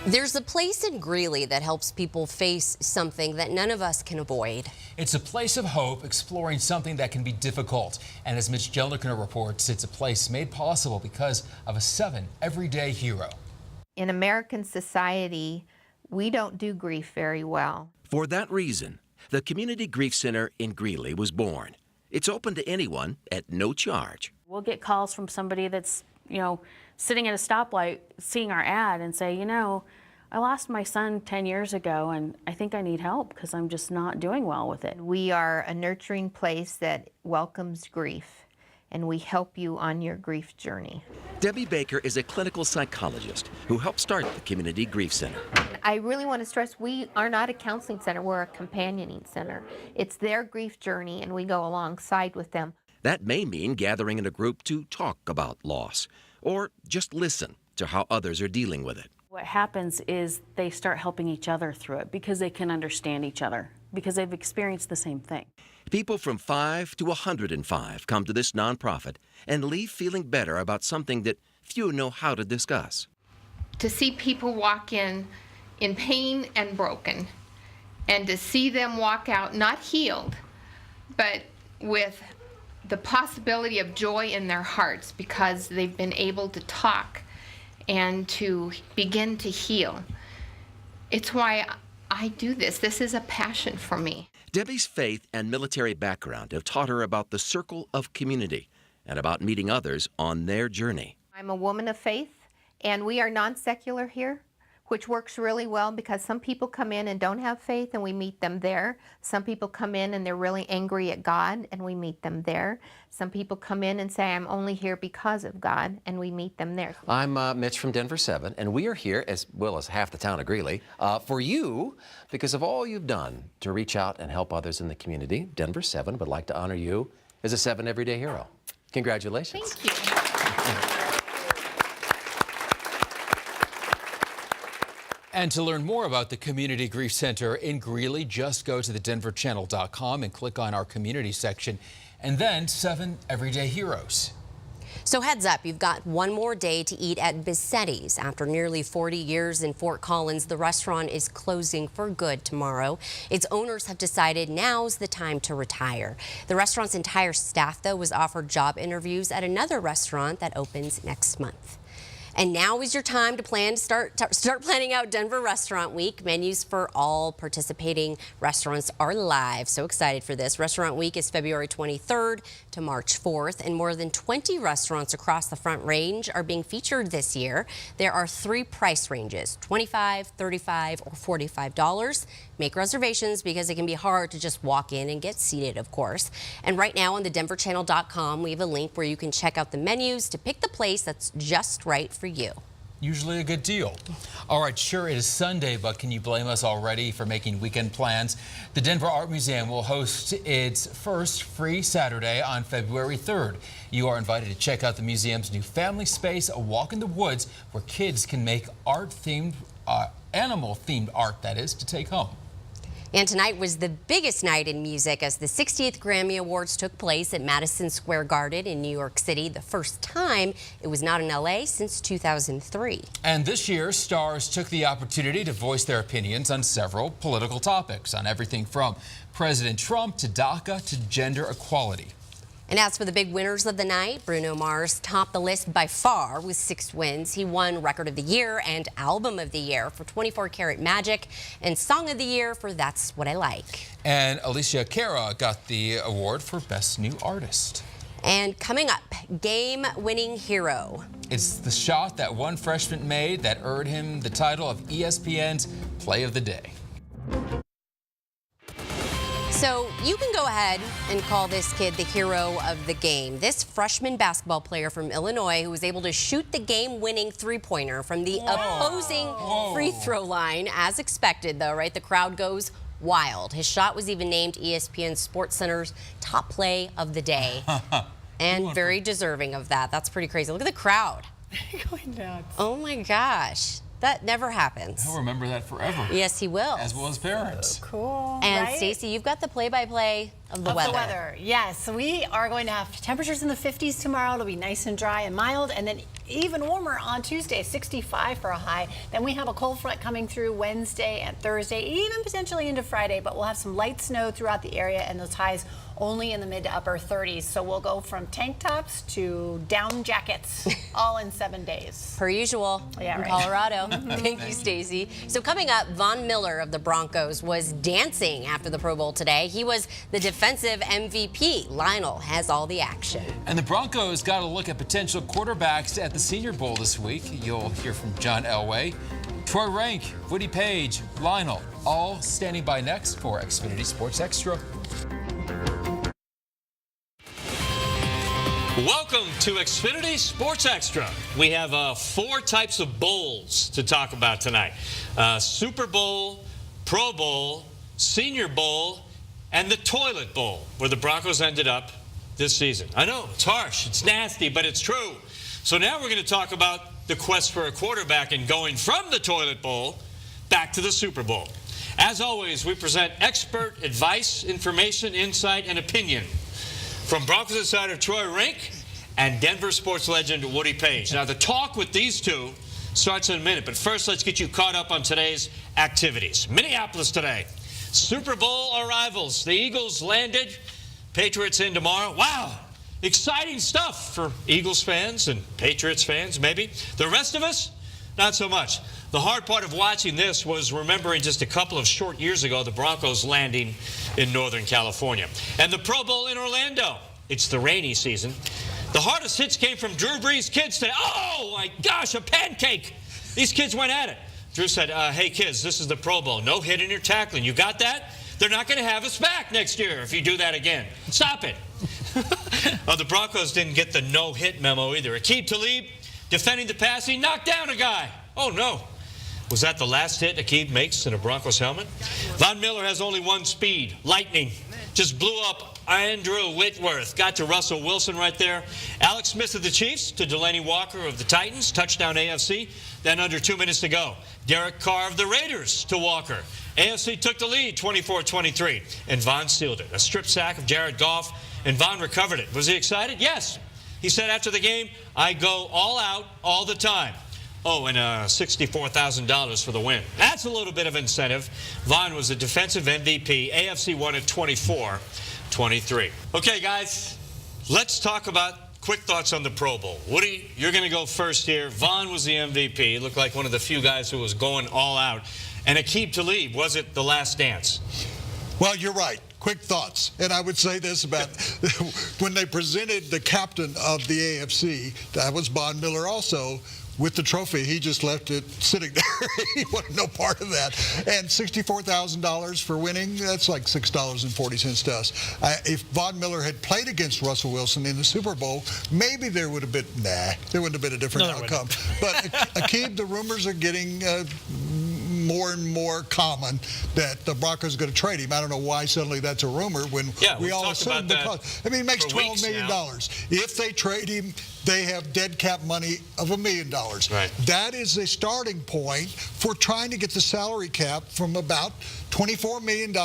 There's a place in Greeley that helps people face something that none of us can avoid. It's a place of hope, exploring something that can be difficult. And as Mitch Jelniker reports, it's a place made possible because of a 7Everyday hero. In American society, we don't do grief very well. For that reason, the Community Grief Center in Greeley was born. It's open to anyone at no charge. We'll get calls from somebody that's, sitting at a stoplight, seeing our ad and say, I lost my son 10 years ago and I think I need help because I'm just not doing well with it. We are a nurturing place that welcomes grief, and we help you on your grief journey. Debbie Baker is a clinical psychologist who helped start the Community Grief Center. I really want to stress, we are not a counseling center, we're a companioning center. It's their grief journey and we go alongside with them. That may mean gathering in a group to talk about loss, or just listen to how others are dealing with it. What happens is they start helping each other through it because they can understand each other, because they've experienced the same thing. People from 5 to 105 come to this nonprofit and leave feeling better about something that few know how to discuss. To see people walk in pain and broken, and to see them walk out not healed, but with the possibility of joy in their hearts because they've been able to talk and to begin to heal. It's why I do this. This is a passion for me. Debbie's faith and military background have taught her about the circle of community and about meeting others on their journey. I'm a woman of faith, and we are non-secular here, which works really well because some people come in and don't have faith and we meet them there. Some people come in and they're really angry at God and we meet them there. Some people come in and say, I'm only here because of God, and we meet them there. I'm Mitch from Denver 7, and we are here, as well as half the town of Greeley, for you because of all you've done to reach out and help others in the community. Denver 7 would like to honor you as a 7Everyday hero. Congratulations. Thank you. And to learn more about the Community Grief Center in Greeley, just go to thedenverchannel.com and click on our community section, and then 7Everyday Heroes. So heads up, you've got one more day to eat at Bissetti's. After nearly 40 years in Fort Collins, the restaurant is closing for good tomorrow. Its owners have decided now's the time to retire. The restaurant's entire staff, though, was offered job interviews at another restaurant that opens next month. And now is your time to start planning out Denver Restaurant Week. Menus for all participating restaurants are live. So excited for this. Restaurant Week is February 23rd to March 4th, and more than 20 restaurants across the Front Range are being featured this year. There are 3 price ranges, $25, $35, or $45. Make reservations because it can be hard to just walk in and get seated, of course. And right now on thedenverchannel.com, we have a link where you can check out the menus to pick the place that's just right for you. Usually a good deal. All right, sure, it is Sunday, but can you blame us already for making weekend plans? The Denver Art Museum will host its first free Saturday on February 3rd. You are invited to check out the museum's new family space, a walk in the woods, where kids can make art-themed, animal-themed art, that is, to take home. And tonight was the biggest night in music as the 60th Grammy Awards took place at Madison Square Garden in New York City, the first time it was not in LA since 2003. And this year, stars took the opportunity to voice their opinions on several political topics, on everything from President Trump to DACA to gender equality. And as for the big winners of the night, Bruno Mars topped the list by far with 6 wins. He won Record of the Year and Album of the Year for 24 Karat Magic and Song of the Year for That's What I Like. And Alicia Cara got the award for Best New Artist. And coming up, game-winning hero. It's the shot that one freshman made that earned him the title of ESPN's Play of the Day. So you can go ahead and call this kid the hero of the game. This freshman basketball player from Illinois who was able to shoot the game-winning three-pointer from the opposing free throw line, as expected, though, right? The crowd goes wild. His shot was even named ESPN SportsCenter's top play of the day. And very deserving of that. That's pretty crazy. Look at the crowd. Going nuts. Oh, my gosh. That never happens. He'll remember that forever. Yes, he will. As well as parents. Cool. And right? Stacey, you've got the play-by-play of the weather. Yes, we are going to have temperatures in the 50s tomorrow. It'll be nice and dry and mild, and then even warmer on Tuesday, 65 for a high. Then we have a cold front coming through Wednesday and Thursday, even potentially into Friday, but we'll have some light snow throughout the area, and those highs only in the mid to upper 30s. So we'll go from tank tops to down jackets all in 7 days. Per usual in Colorado. Thank you, Stacey. So coming up, Von Miller of the Broncos was dancing after the Pro Bowl today. He was the defensive MVP. Lionel has all the action. And the Broncos got a look at potential quarterbacks at the Senior Bowl this week. You'll hear from John Elway, Troy Rank, Woody Page, Lionel, all standing by next for Xfinity Sports Extra. Welcome to Xfinity Sports Extra. We have 4 types of bowls to talk about tonight. Super Bowl, Pro Bowl, Senior Bowl, and the Toilet Bowl, where the Broncos ended up this season. I know, it's harsh, it's nasty, but it's true. So now we're going to talk about the quest for a quarterback and going from the Toilet Bowl back to the Super Bowl. As always, we present expert advice, information, insight, and opinion from Broncos insider Troy Rink and Denver sports legend Woody Page. Now, the talk with these two starts in a minute, but first let's get you caught up on today's activities. Minneapolis today, Super Bowl arrivals. The Eagles landed, Patriots in tomorrow. Wow, exciting stuff for Eagles fans and Patriots fans, maybe. The rest of us, not so much. The hard part of watching this was remembering just a couple of short years ago the Broncos landing in Northern California. And the Pro Bowl in Orlando. It's the rainy season. The hardest hits came from Drew Brees' kids today. Oh, my gosh, a pancake. These kids went at it. Drew said, hey, kids, this is the Pro Bowl. No hitting or tackling. You got that? They're not going to have us back next year if you do that again. Stop it. The Broncos didn't get the no-hit memo either. Aqib Talib, defending the pass, he knocked down a guy. Oh, no. Was that the last hit Aqib makes in a Broncos helmet? Von Miller has only one speed, lightning. Just blew up Andrew Whitworth. Got to Russell Wilson right there. Alex Smith of the Chiefs to Delaney Walker of the Titans. Touchdown AFC. Then under 2 minutes to go. Derek Carr of the Raiders to Walker. AFC took the lead 24-23. And Von sealed it. A strip sack of Jared Goff. And Von recovered it. Was he excited? Yes. He said after the game, I go all out all the time. Oh, and $64,000 for the win. That's a little bit of incentive. Von was the defensive MVP. AFC won at 24-23. Okay, guys, let's talk about quick thoughts on the Pro Bowl. Woody, you're going to go first here. Von was the MVP. He looked like one of the few guys who was going all out. And Aqib Talib, was it the last dance? Well, you're right. Quick thoughts. And I would say this about when they presented the captain of the AFC, that was Von Miller also, with the trophy, he just left it sitting there. He wanted no part of that. And $64,000 for winning, that's like $6.40 to us. If Von Miller had played against Russell Wilson in the Super Bowl, maybe there would have been, there wouldn't have been a different outcome. But Aqib, the rumors are getting more and more common that the Broncos are going to trade him. I don't know why suddenly that's a rumor when we all assume because, I mean, he makes $12 million. If they trade him, they have dead cap money of $1 million. Right. That is a starting point for trying to get the salary cap from about $24 million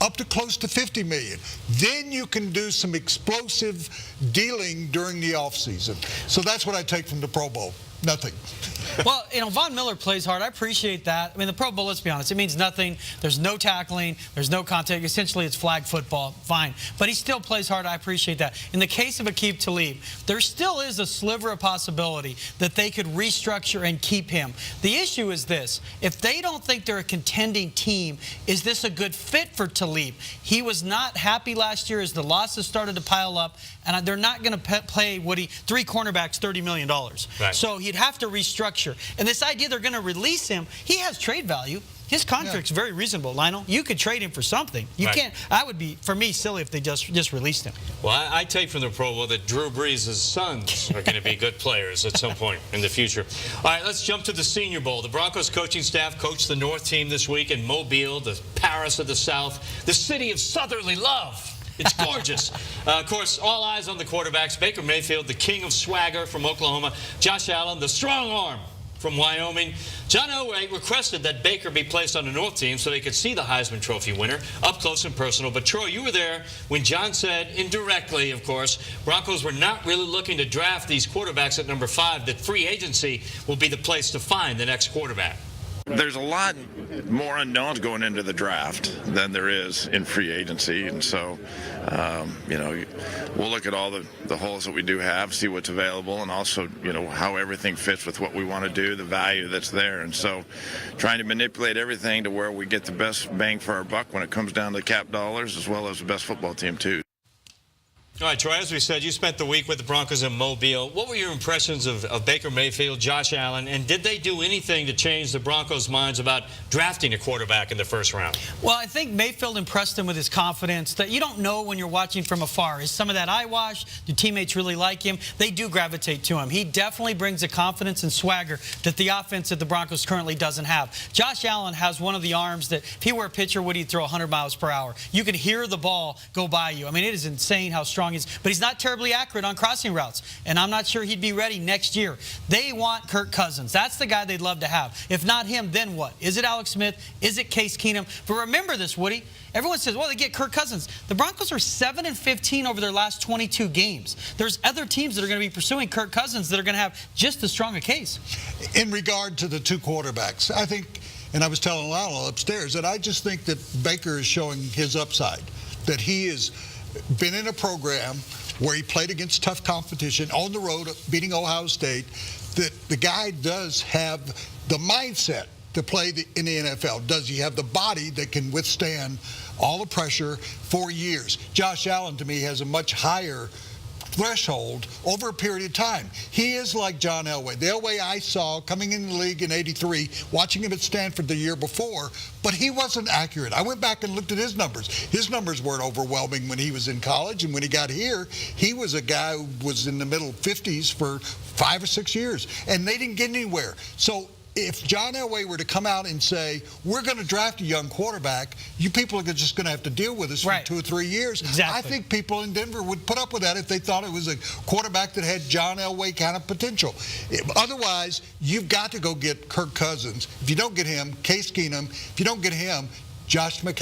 up to close to $50 million. Then you can do some explosive dealing during the offseason. So that's what I take from the Pro Bowl. Nothing. Well, you know, Von Miller plays hard. I appreciate that. I mean, the Pro Bowl, let's be honest, it means nothing. There's no tackling. There's no contact. Essentially, it's flag football. Fine. But he still plays hard. I appreciate that. In the case of Aqib Talib, there still is a sliver of possibility that they could restructure and keep him. The issue is this. If they don't think they're a contending team, is this a good fit for Talib? He was not happy last year as the losses started to pile up, and they're not going to play Woody 3 cornerbacks, $30 million. Right. So he'd have to restructure. And this idea they're going to release him, he has trade value. His contract's very reasonable, Lionel. You could trade him for something. You can't. I would be, for me, silly if they just released him. Well, I take from the Pro Bowl that Drew Brees' sons are going to be good players at some point in the future. All right, let's jump to the Senior Bowl. The Broncos coaching staff coached the North team this week in Mobile, the Paris of the South, the city of southerly love. It's gorgeous. Of course, all eyes on the quarterbacks. Baker Mayfield, the king of swagger from Oklahoma. Josh Allen, the strong arm from Wyoming. John Elway requested that Baker be placed on the North team so they could see the Heisman Trophy winner up close and personal. But Troy, you were there when John said, indirectly, of course, Broncos were not really looking to draft these quarterbacks at number 5, that free agency will be the place to find the next quarterback. There's a lot more unknowns going into the draft than there is in free agency, and so we'll look at all the holes that we do have, see what's available, and also how everything fits with what we want to do, the value that's there, and so trying to manipulate everything to where we get the best bang for our buck when it comes down to cap dollars, as well as the best football team too. All right, Troy, as we said, you spent the week with the Broncos in Mobile. What were your impressions of Baker Mayfield, Josh Allen, and did they do anything to change the Broncos' minds about drafting a quarterback in the first round? Well, I think Mayfield impressed him with his confidence that you don't know when you're watching from afar. Is some of that eyewash? Do teammates really like him? They do gravitate to him. He definitely brings a confidence and swagger that the offense that the Broncos currently doesn't have. Josh Allen has one of the arms that if he were a pitcher, would he throw 100 miles per hour? You can hear the ball go by you. I mean, it is insane how strong he is. But he's not terribly accurate on crossing routes, and I'm not sure he'd be ready next year. They want Kirk Cousins. That's the guy they'd love to have. If not him, then what? Is it Alex Smith? Is it Case Keenum? But remember this, Woody. Everyone says, well, they get Kirk Cousins. The Broncos are 7-15 over their last 22 games. There's other teams that are going to be pursuing Kirk Cousins that are going to have just as strong a case. In regard to the two quarterbacks, I think, and I was telling Lionel upstairs, that I just think that Baker is showing his upside, that he has been in a program where he played against tough competition on the road, beating Ohio State, that the guy does have the mindset to play in the NFL. Does he have the body that can withstand all the pressure for years? Josh Allen, to me, has a much higher threshold over a period of time. He is like John Elway. The Elway I saw coming in the league in '83, watching him at Stanford the year before, but he wasn't accurate. I went back and looked at his numbers. His numbers weren't overwhelming when he was in college, and when he got here, he was a guy who was in the middle 50s for 5 or 6 years, and they didn't get anywhere. So if John Elway were to come out and say, we're going to draft a young quarterback, you people are just going to have to deal with us for 2 or 3 years. Exactly. I think people in Denver would put up with that if they thought it was a quarterback that had John Elway kind of potential. Otherwise, you've got to go get Kirk Cousins. If you don't get him, Case Keenum. If you don't get him, Josh McCown.